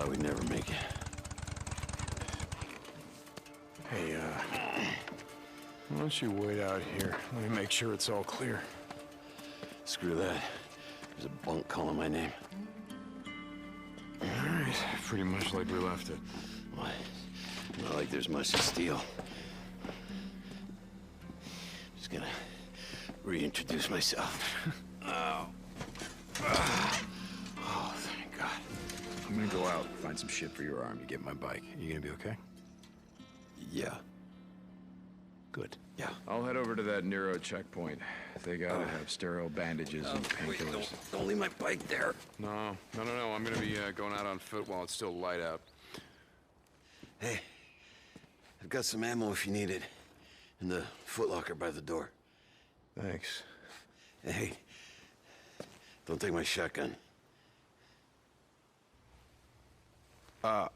we'd never make it. Hey, why don't you wait out here? Let me make sure it's all clear. Screw that. There's a bunk calling my name. All right, pretty much like we left it. What? Not like there's much to steal. Just gonna reintroduce myself. Oh, thank God. I'm gonna go out and find some shit for your arm to get my bike. You gonna be okay? Yeah. Good. Yeah. I'll head over to that Nero checkpoint. They gotta have sterile bandages and Wait, painkillers. don't leave my bike there. No. I'm gonna be going out on foot while it's still light out. Hey, I've got some ammo if you need it. In the footlocker by the door. Thanks. Hey, don't take my shotgun.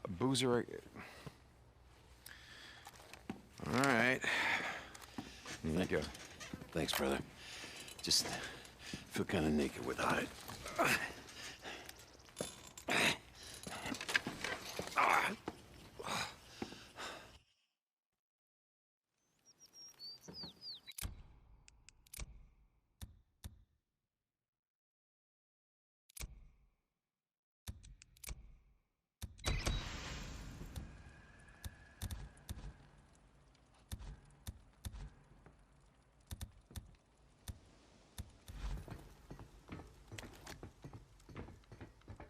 Boozer. All right. Here you go. Thanks, brother. Just feel kind of naked without it.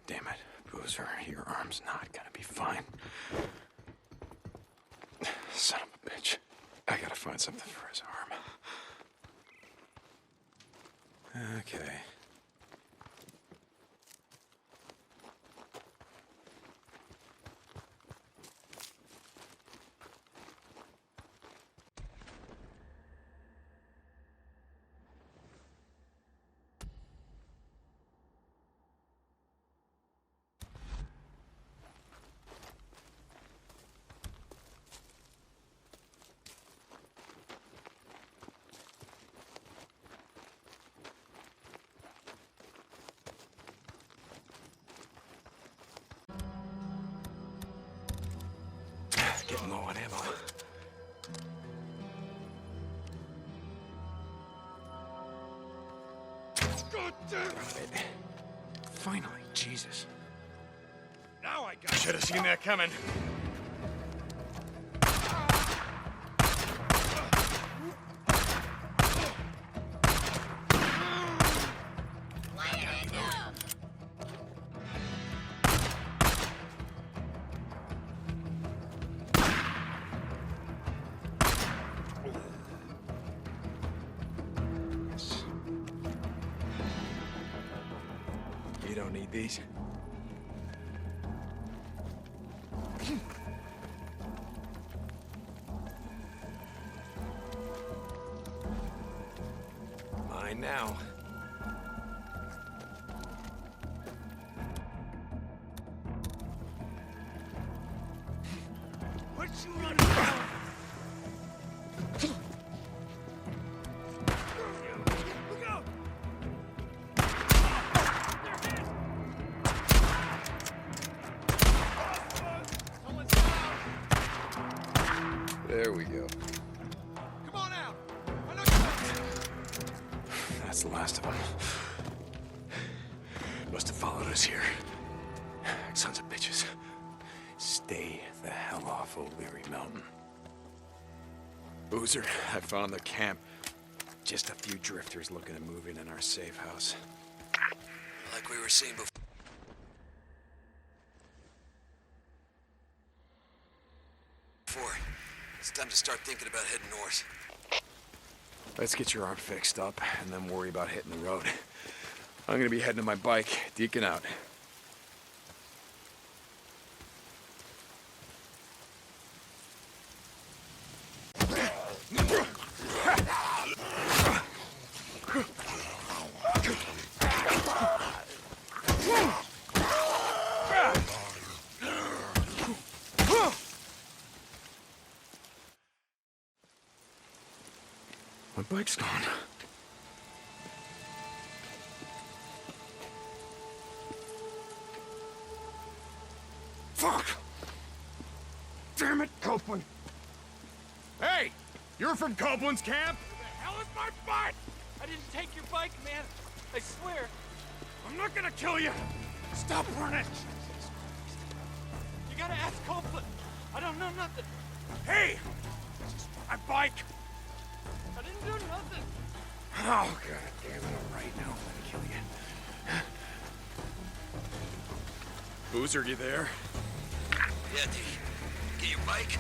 Damn it, Boozer. Your arm's not gonna be fine. Son of a bitch. I gotta find something for his arm. Okay. Getting low on ammo. God damn it. Finally, Jesus. Now I got Should have seen that coming. You don't need these. Mine now. What you running from? Look out! There we go. Come on out! I know you. That's the last of them. Must have followed us here. Sons of bitches. Stay the hell off O'Leary Mountain. Boozer, I found the camp. Just a few drifters looking to move in our safe house. Like we were seeing before. It's time to start thinking about heading north. Let's get your arm fixed up and then worry about hitting the road. I'm gonna be heading to my bike. Deacon out. My bike's gone. You're from Copland's camp? The hell is my bike? I didn't take your bike, man. I swear. I'm not gonna kill you. Stop running. You gotta ask Copeland. I don't know nothing. Hey, my bike. I didn't do nothing. Oh, god damn it. All right, now I'm gonna kill you. Boozer, you there? Yeah, Deke. Get your bike?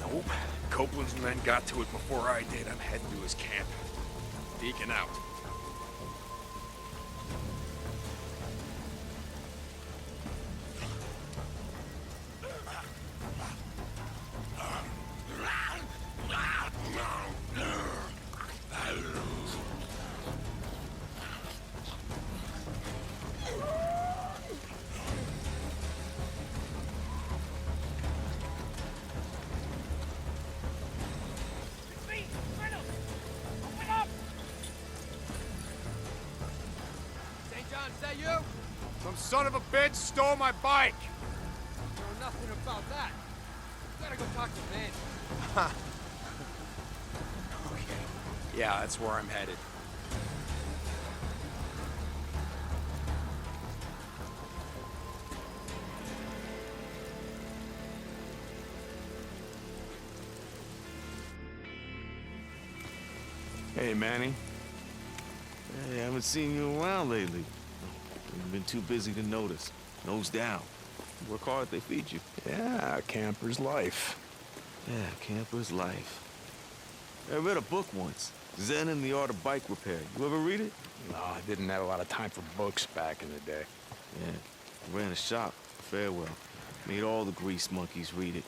Nope. Copeland's men got to it before I did. I'm heading to his camp. Deacon out. St. John, is that you? Some son of a bitch stole my bike! Know nothing about that. You gotta go talk to Ben. Okay. Yeah, that's where I'm headed. Hey, Manny. Hey, I haven't seen you around lately. You've been too busy to notice. Nose down. Work hard, they feed you. Yeah, camper's life. Yeah, camper's life. I read a book once. Zen and the Art of Bike Repair. You ever read it? No, I didn't have a lot of time for books back in the day. Yeah. Ran a shop, Farewell. Made all the grease monkeys read it.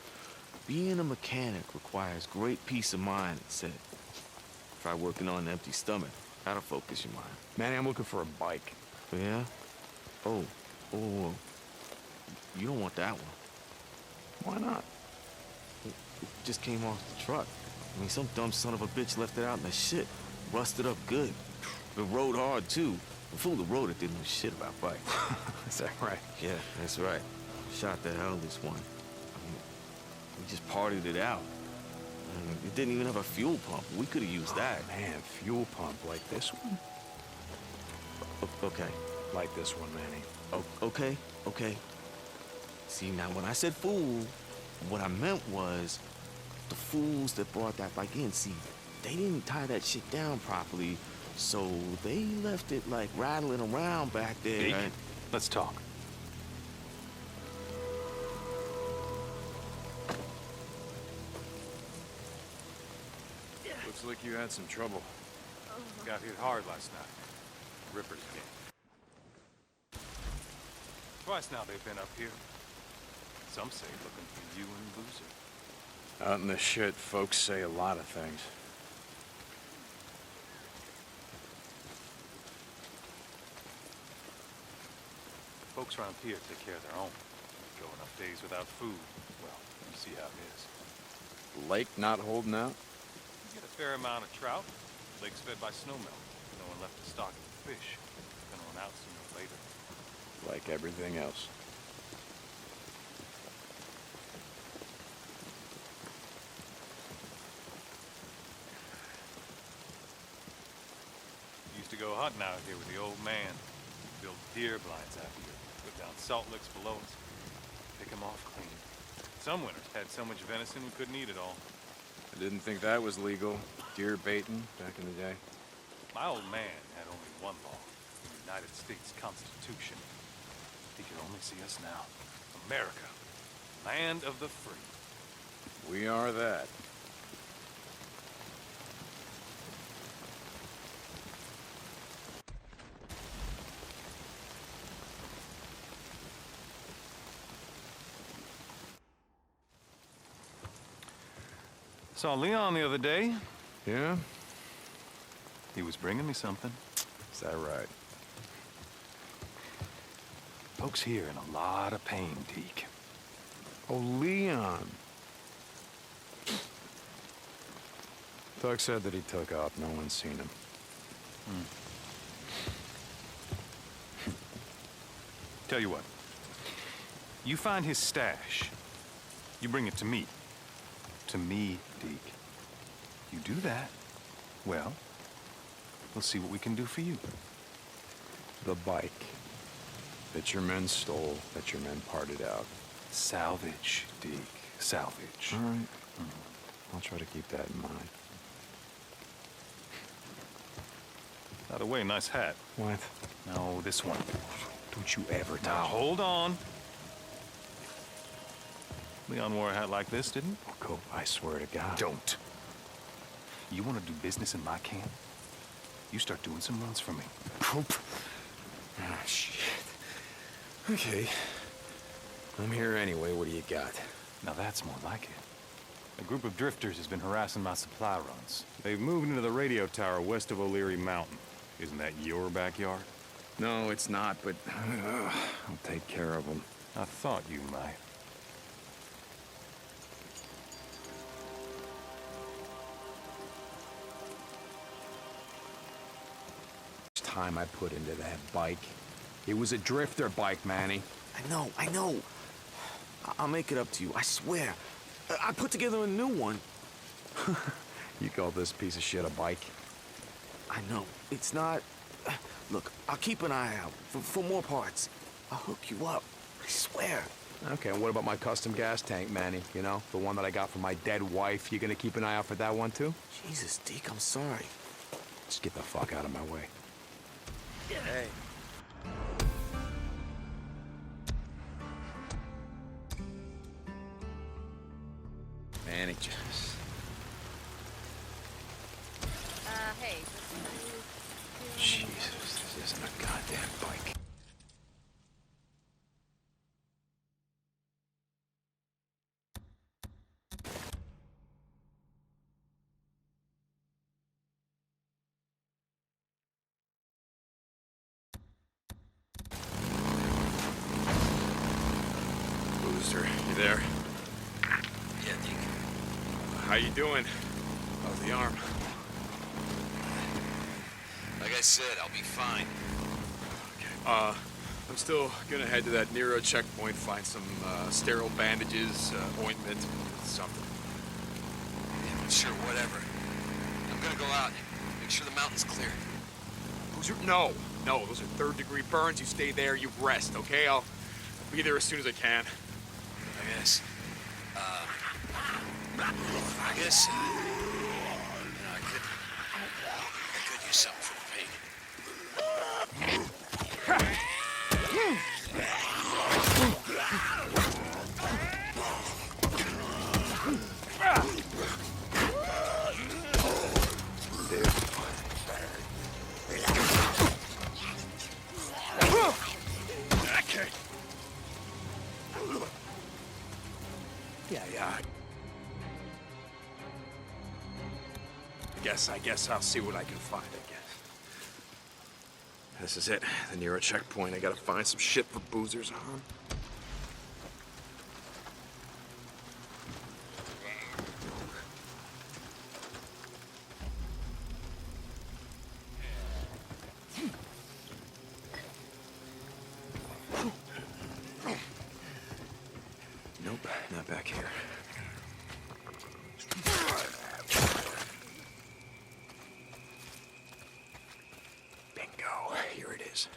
Being a mechanic requires great peace of mind, it said. Try working on an empty stomach. That'll focus your mind. Manny, I'm looking for a bike. Yeah? Oh. You don't want that one. Why not? It just came off the truck. I mean, some dumb son of a bitch left it out in the shit. Rusted up good. It rode hard, too. The fool that rode it didn't know shit about bikes. Is that right? Yeah, that's right. Shot the hell this one. I mean, we just partied it out. I mean, it didn't even have a fuel pump. We could have used that. Man, fuel pump like this one? Okay. Like this one, Manny. Okay. See, now when I said fool, what I meant was the fools that brought that bike in. See, they didn't tie that shit down properly, so they left it like rattling around back there. Deke, and- let's talk. Looks like you had some trouble. Got hit hard last night. Rippers game. Twice now they've been up here. Some say looking for you and Boozer. Out in the shit, folks say a lot of things. Folks around here take care of their own. Go enough days without food. Well, you see how it is. Lake not holding out? You get a fair amount of trout. Lake's fed by snowmelt. No one left to stock it with fish. Gonna run out sooner or later. Like everything else. Used to go hunting out here with the old man. Build deer blinds out here. Put down salt licks below us. Pick 'em off clean. Some winters had so much venison we couldn't eat it all. I didn't think that was legal. Deer baiting back in the day. My old man had only one law. The United States Constitution. He can only see us now. America. Land of the free. We are that. Saw Leon the other day. Yeah? He was bringing me something. Is that right? Folks here in a lot of pain, Deke. Oh, Leon. Doug said that he took off. No one's seen him. Tell you what. You find his stash. You bring it to me. to me, Deke. You do that, well, we'll see what we can do for you. The bike that your men stole, that your men parted out. Salvage, Deke. Salvage. All right. I'll try to keep that in mind. By the way, nice hat. What? No, this one. Don't you ever Now, touch hold on. Leon wore a hat like this, didn't he? Cope, I swear to God. Don't. You want to do business in my camp? You start doing some runs for me. Cope. Ah, shit. Okay. I'm here anyway. What do you got? Now that's more like it. A group of drifters has been harassing my supply runs. They've moved into the radio tower west of O'Leary Mountain. Isn't that your backyard? No, it's not, but I'll take care of them. I thought you might. Time I put into that bike. It was a drifter bike, Manny. I know. I'll make it up to you, I swear. I put together a new one. You call this piece of shit a bike? I know. It's not... Look, I'll keep an eye out for more parts. I'll hook you up. I swear. Okay, and what about my custom gas tank, Manny? You know, the one that I got from my dead wife. You gonna keep an eye out for that one, too? Jesus, Deke, I'm sorry. Just get the fuck out of my way. Hey. Manny, just... Hey. Jesus, this isn't a goddamn bike. Boozer, you there? Yeah, Deke. How you doing? How's the arm? Like I said, I'll be fine. I'm still gonna head to that Nero checkpoint, find some sterile bandages, ointment, something. Yeah, sure, whatever. I'm gonna go out. Make sure the mountain's clear. Boozer, no, those are third-degree burns. You stay there, you rest, okay? I'll be there as soon as I can. I guess. I could use something for the pain. Okay. Yeah. I guess I'll see what I can find, I guess. This is it. The Nero checkpoint. I gotta find some shit for Boozer's arm. Nope, not back here. Bingo, here it is.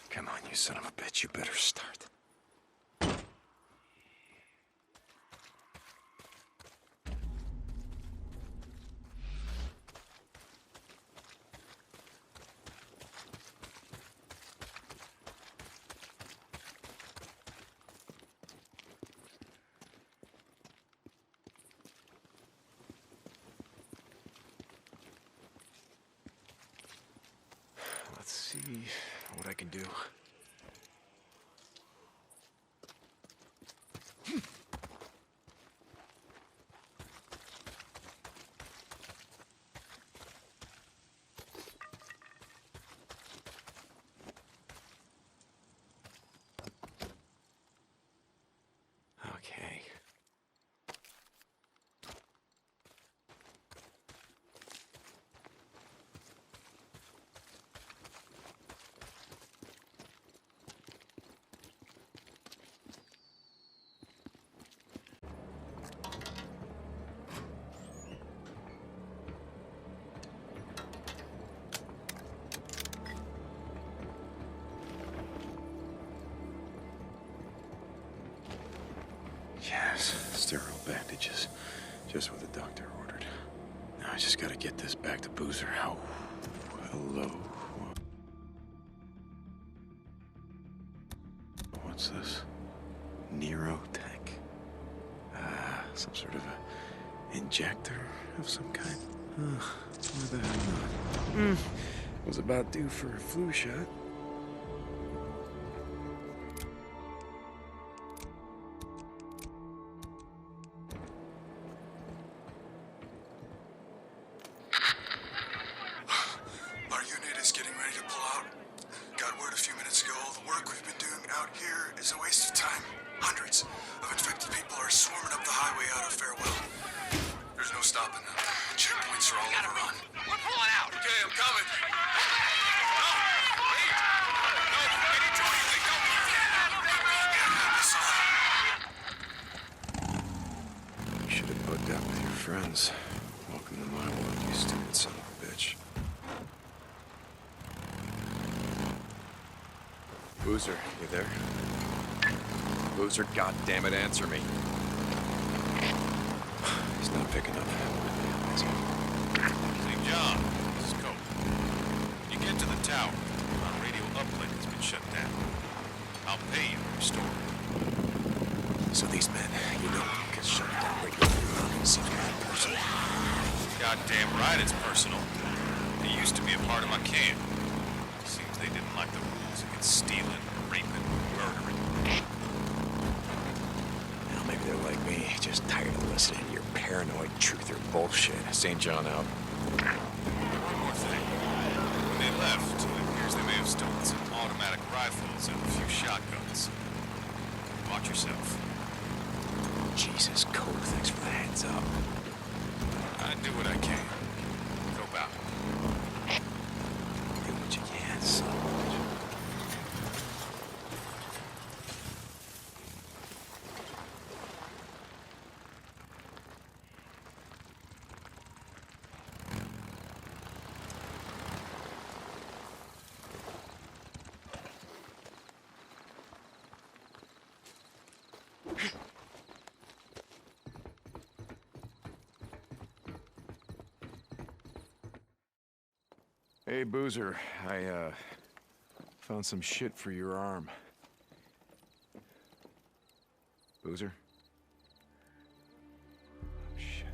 Come on, you son of a bitch, you better start. See what I can do. Okay. Yes, sterile bandages. Just what the doctor ordered. Now I just gotta get this back to Boozer. Oh, hello. What's this? Neurotech. Some sort of a injector of some kind. Why the heck not? Was about due for a flu shot. Our unit is getting ready to pull out. Got word a few minutes ago all the work we've been doing out here is a waste of time. Hundreds of infected people are swarming up the highway out of Farewell. There's no stopping them. The checkpoints are all overrun. We're pulling out! Okay, I'm coming. You should have booked up with your friends. Welcome to my world, you stupid son of a bitch. Boozer, you there? Boozer, goddammit, answer me. He's not picking up. St. John, this is Cope. You get to the tower. Our radio uplink has been shut down. I'll pay you to restore it. So these men, you know, can shut down radio. Seems kind of personal. Goddamn right it's personal. They used to be a part of my camp. Seems they didn't like the rules against stealing, raping, murdering. Now maybe they're like me, just tired of listening to your paranoid truther bullshit. St. John out. One more thing. When they left, it appears they may have stolen some automatic rifles and a few shotguns. Watch yourself. Jesus, Cole, thanks for the heads up. I do what I can. Go back. Do what you can, son. Hey, Boozer, I, found some shit for your arm. Boozer? Oh, shit.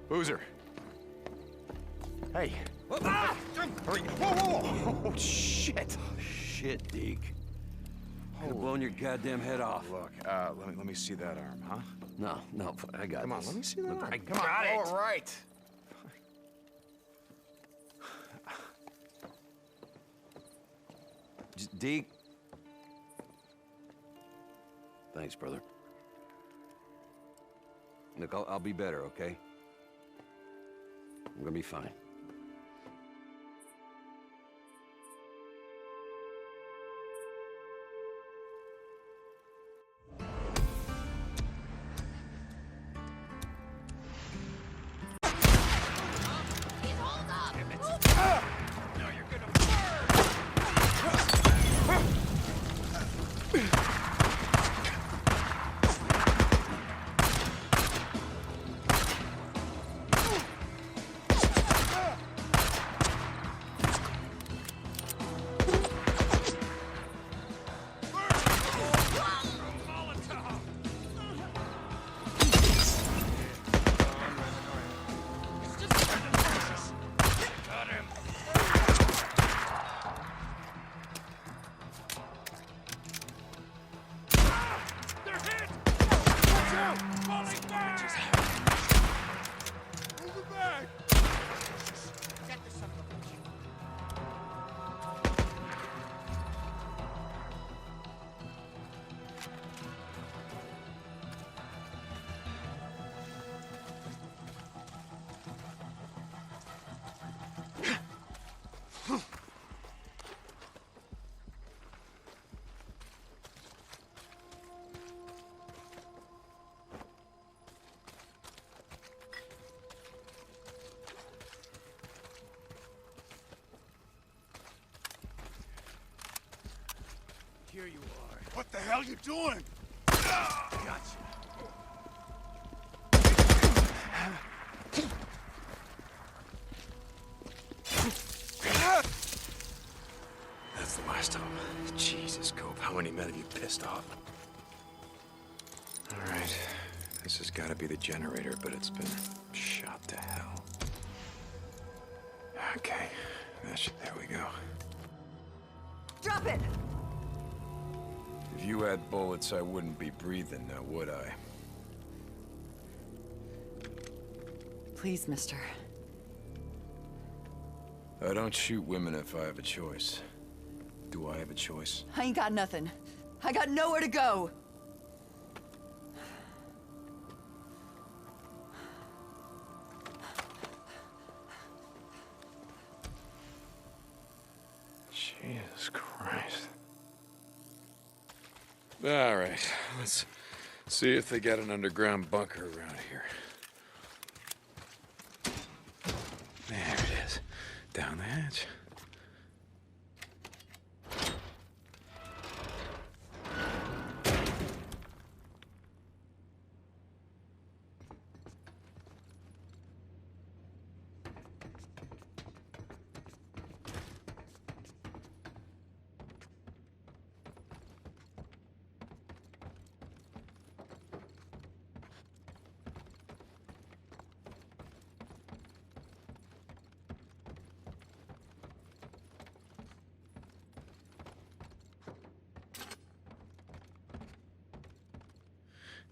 Boozer! Hey! Hurry! Whoa! Oh, shit! Shit, Deke. Could have blown your goddamn head off. Look, let me see that arm, huh? No, I got Come on, this. let me see that Look, arm. I Come on, all right. Deke. Thanks, brother. Look, I'll be better, okay? I'm gonna be fine. here you are. What the hell you doing? Gotcha. That's the last of them. Jesus, Cope, how many men have you pissed off? All right, this has got to be the generator, but it's been shot to hell. Okay, there we go. Drop it! If you had bullets, I wouldn't be breathing now, would I? Please, mister. I don't shoot women if I have a choice. Do I have a choice? I ain't got nothing. I got nowhere to go. Jesus Christ. All right, let's see if they got an underground bunker around here. There it is. Down the hatch.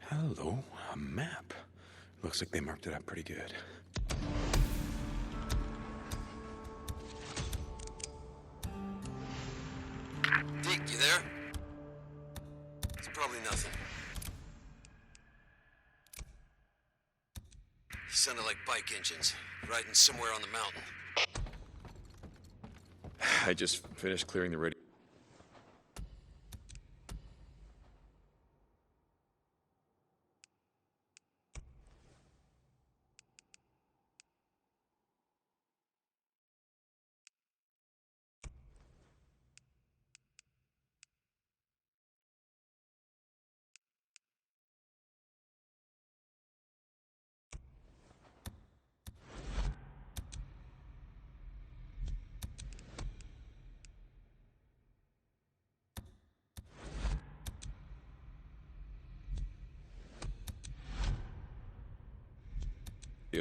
Hello, a map. Looks like they marked it up pretty good. Deke, you there? It's probably nothing. Sounded like bike engines, riding somewhere on the mountain. I just finished clearing the radio.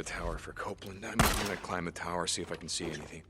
Tower for Copeland. I'm gonna climb the tower, see if I can see anything.